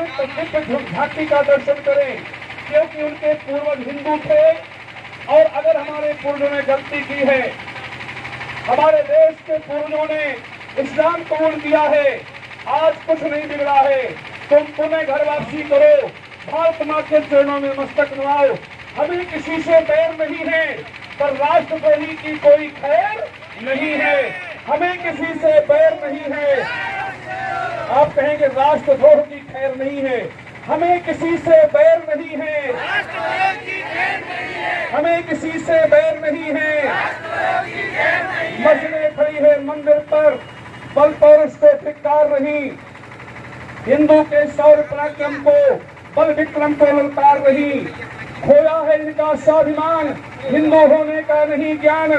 पवित्र दिव्य झांकी का दर्शन करें, क्योंकि उनके पूर्वज हिंदू थे। और अगर हमारे पूर्वजों ने गलती की है, हमारे देश के पूर्वजों ने इस्लाम कबूल किया है, आज कुछ नहीं बिगड़ा है, तुम पुनः घर वापसी करो, भारत माँ के चरणों में मस्तक नवाओ। हमें किसी से बैर नहीं है, पर राष्ट्रद्रोही की कोई खैर नहीं है। हमें किसी से बैर नहीं है। आप कहेंगे राष्ट्रद्रोह की खैर नहीं है। हमें किसी से बैर नहीं है। हमें किसी से बैर नहीं है। मस्जिदें खड़ी है मंदिर पर, बल पौरुष को धिक्कार रही, हिंदू के शौर्य पराक्रम को, बल विक्रम को ललकार रही। खोया है इनका स्वाभिमान, हिंदू होने का नहीं ज्ञान,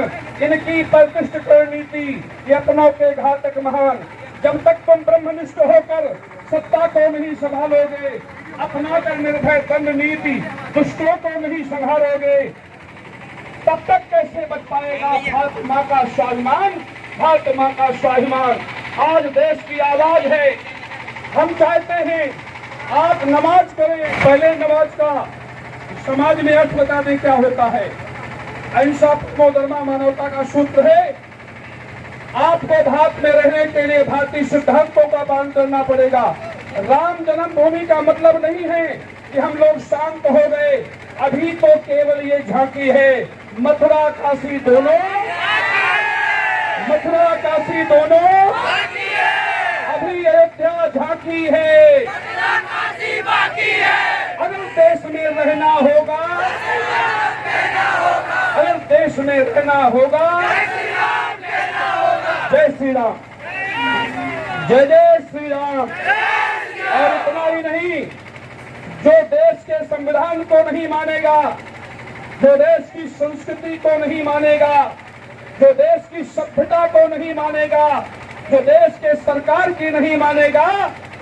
इनकी प्रतिष्ठित नीति यत्नों के घातक महान। जब तक तुम ब्रह्मनिष्ठ होकर सत्ता को नहीं संभालोगे, अपनाकर निर्भय दंड नीति दुष्टों को नहीं संभालोगे, तब तक कैसे बच पाएगा भारत माँ का स्वाभिमान, भारत माँ का स्वाभिमान। आज देश की आवाज है, हम चाहते हैं आप नमाज करें। पहले नमाज का समाज में अर्थ बता दें क्या होता है। अहिंसा परमो धर्मा मानवता का सूत्र है। आपको भारत में रहने के लिए भारतीय सिद्धांतों का पालन करना पड़ेगा। राम जन्मभूमि का मतलब नहीं है कि हम लोग शांत हो गए, अभी तो केवल ये झांकी है। मथुरा काशी दोनों, मथुरा काशी दोनों, अभी अयोध्या झांकी है, अगर देश में रहना होगा, अगर देश में रहना होगा, जय श्री राम, जय जय श्री राम। और इतना ही नहीं, जो देश के संविधान को नहीं मानेगा, जो देश की संस्कृति को नहीं मानेगा, जो देश की सभ्यता को नहीं मानेगा, जो देश के सरकार की नहीं मानेगा,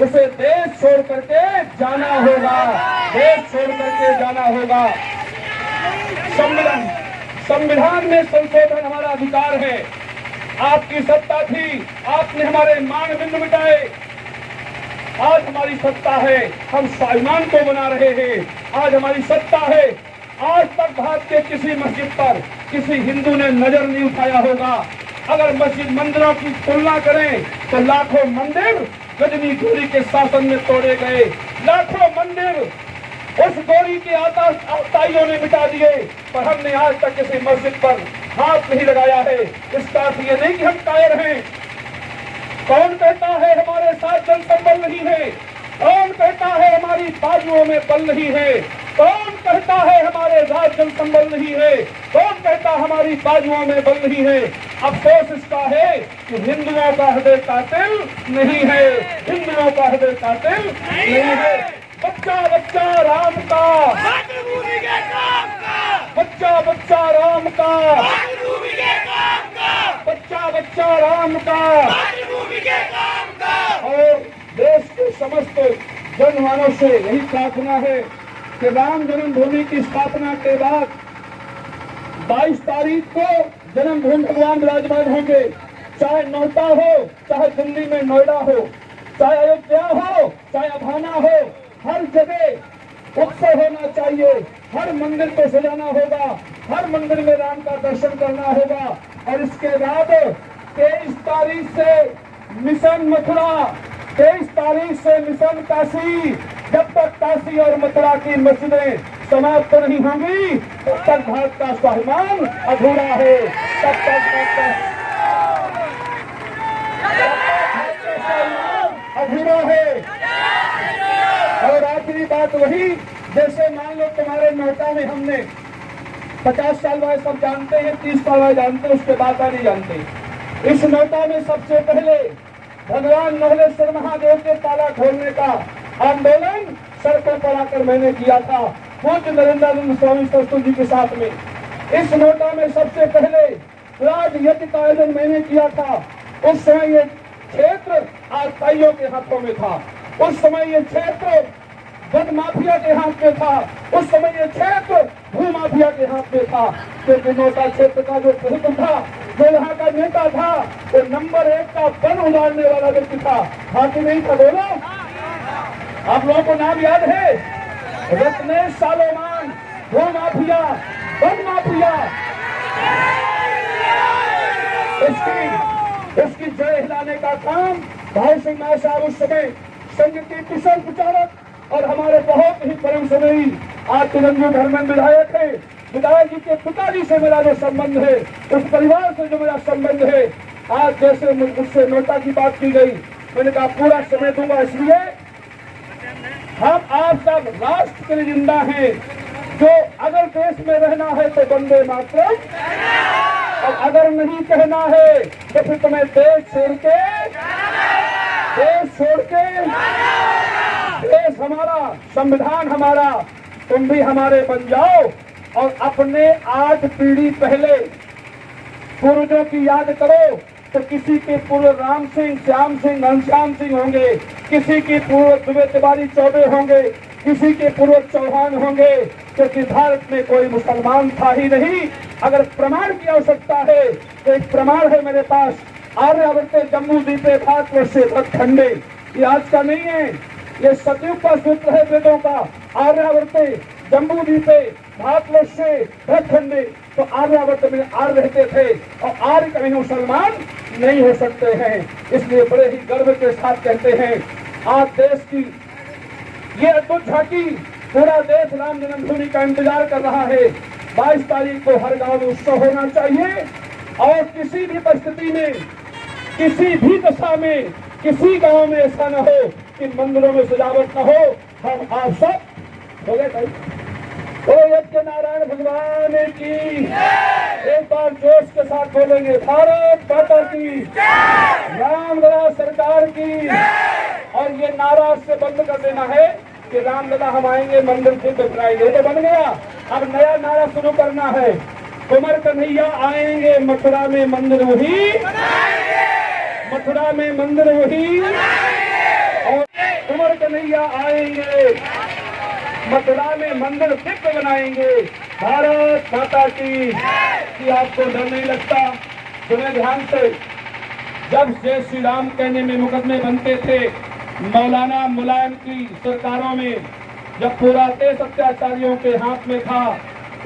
उसे देश छोड़ करके जाना होगा, देश छोड़ करके जाना होगा। संविधान में संशोधन हमारा अधिकार है। आपकी सत्ता थी, आपने हमारे मानदंड मिटाए, आज हमारी सत्ता है, हम स्वाभिमान को बना रहे हैं। आज हमारी सत्ता है, आज तक भारत के किसी मस्जिद पर किसी हिंदू ने नजर नहीं उठाया होगा। अगर मस्जिद मंदिरों की तुलना करें तो लाखों मंदिर गजनी गोरी के शासन में तोड़े गए, लाखों मंदिर उस गोरी के आताइयों ने मिटा दिए, पर हमने आज तक किसी मस्जिद पर हाथ नहीं लगाया है। इसका अर्थ ये नहीं कि हम कायर हैं। कौन कहता है हमारे साथ जनसंबल नहीं है? कौन कहता है हमारी बाजुओं में बल नहीं है? कौन कहता है हमारे साथ जनसंबल नहीं है? कौन कहता हमारी बाजुओं में बल नहीं है? अफसोस इसका है कि हिंदुओं का हृदय कातिल नहीं है, हिंदुओं का हृदय कातिल नहीं है। बच्चा बच्चा राम का, बच्चा बच्चा राम का, बच्चा बच्चा राम का। और देश के समस्त जनमानव से यही प्रार्थना है कि राम जन्मभूमि की स्थापना के बाद 22 तारीख को जन्मभूमि भगवान विराजमान होंगे। चाहे नौता हो, चाहे दिल्ली में नोएडा हो, चाहे अयोध्या हो, चाहे अभाना हो, हर जगह उत्सव होना चाहिए। हर मंदिर को सजाना होगा, हर मंदिर में राम का दर्शन करना होगा। और इसके बाद 23 तारीख से मिशन मथुरा, 23 तारीख से मिशन काशी। जब तक काशी और मथुरा की मस्जिदें समाप्त नहीं होंगी, तब तक भारत का स्वाभिमान अधूरा है। तब तक अधूरा है। और आखिरी बात वही, जैसे मान लो तुम्हारे नौता में हमने 50 साल वाले सब जानते हैं, 30 साल वाले जानते हैं, उसके बाद नहीं जानते। इस नौता में सबसे पहले भगवान नवलेश्वर महादेव के ताला खोलने का आंदोलन सड़कों पर आकर मैंने किया था, पूज्य नरेंद्र स्वामी सरस्वती जी के साथ में। इस नौता में सबसे पहले राज यज्ञ का आयोजन मैंने किया था। उस समय ये क्षेत्र आताइयों के हाथों में था, उस समय ये क्षेत्र वन माफिया के हाथ में था, उस समय ये क्षेत्र भू माफिया के हाथ में था। क्योंकि नौता क्षेत्र का जो प्रभुत्व था, जो यहाँ का नेता था, वो नंबर 1 का वन उजाड़ने वाला व्यक्ति था। हाँ कि नहीं था? बोलो। आप लोगों को नाम याद है? रत्नेश सालोमान, भू माफिया, वन माफिया, इसकी जय हिलाने का काम भाई सिंह नाथ साहब उस समय संघ के कुशल प्रचारक और हमारे बहुत ही परम स्नेही आज तिरंगी धर्मेंद्र विधायक है। विधायक जी के पिताजी से मेरा जो संबंध है, उस परिवार से जो मेरा संबंध है, आज जैसे मुझसे नोटा की बात की गई, मैंने कहा पूरा समय दूंगा। इसलिए हम आप सब राष्ट्र के लिए जिंदा हैं। जो अगर देश में रहना है तो वंदे मातरम, और अगर नहीं कहना है तो फिर तुम्हें देश छोड़ के देश हमारा, संविधान हमारा, तुम भी हमारे बन जाओ। और अपने 8 पीढ़ी पहले पूर्वजों की याद करो तो किसी के पूर्व राम सिंह, श्याम सिंह, घनश्याम सिंह होंगे, किसी के पूर्व दुबे तिवारी चौबे होंगे, किसी के पूर्व चौहान होंगे, क्योंकि भारत में कोई मुसलमान था ही नहीं। अगर प्रमाण की आवश्यकता है तो एक प्रमाण है मेरे पास, आर्यावर्ते जम्मू द्वीपे भारतवर्षे भरतखंडे। ये आज का नहीं है, ये सतयुग का सूत्र है वेदों का। आर्यावर्ते जम्मू द्वीपे भारतवर्षे भरतखंडे, तो आर्यावर्त में आर्य रहते थे और आर्य कभी मुसलमान नहीं हो सकते हैं। इसलिए बड़े ही गर्व के साथ कहते हैं, आज देश की ये अद्भुत झांकी, पूरा देश राम जन्मभूमि का इंतजार कर रहा है। 22 तारीख को हर गांव में उत्सव होना चाहिए और किसी भी परिस्थिति में, किसी भी दशा में, किसी गांव में ऐसा न हो कि मंदिरों में सजावट न हो। हम आप सब हो गए यज्ञ नारायण भगवान की एक बार जोश के साथ बोलेंगे, भारत माता की, रामलला सरकार की। और ये नारा से बंद कर देना है कि रामलला हम आएंगे मंदिर फिर बनाएंगे, तो बन गया। अब नया नारा शुरू करना है, कुंवर कन्हैया आएंगे मथुरा में मंदिर वही, मथुरा में मंदिर वही, और कुंवर कन्हैया आएंगे मथुरा में मंदिर दिव्य बनाएंगे। भारत माता की। कि आपको डर नहीं लगता? सुने ध्यान से, जब जय श्री राम कहने में मुकदमे बनते थे मौलाना मुलायम की सरकारों में, जब पूरा देश अत्याचारियों के हाथ में था,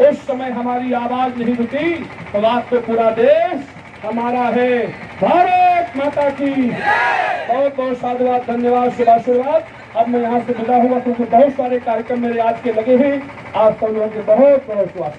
उस समय हमारी आवाज नहीं रुकी। तो आज तो पूरा देश हमारा है। भारत माता की। बहुत बहुत साधुवाद, धन्यवाद, शुभाशीर्वाद। अब मैं यहाँ से विदा हुआ क्योंकि बहुत सारे कार्यक्रम मेरे आज के लगे हैं। आप सब लोगों के बहुत बहुत शुभाशीर्वाद।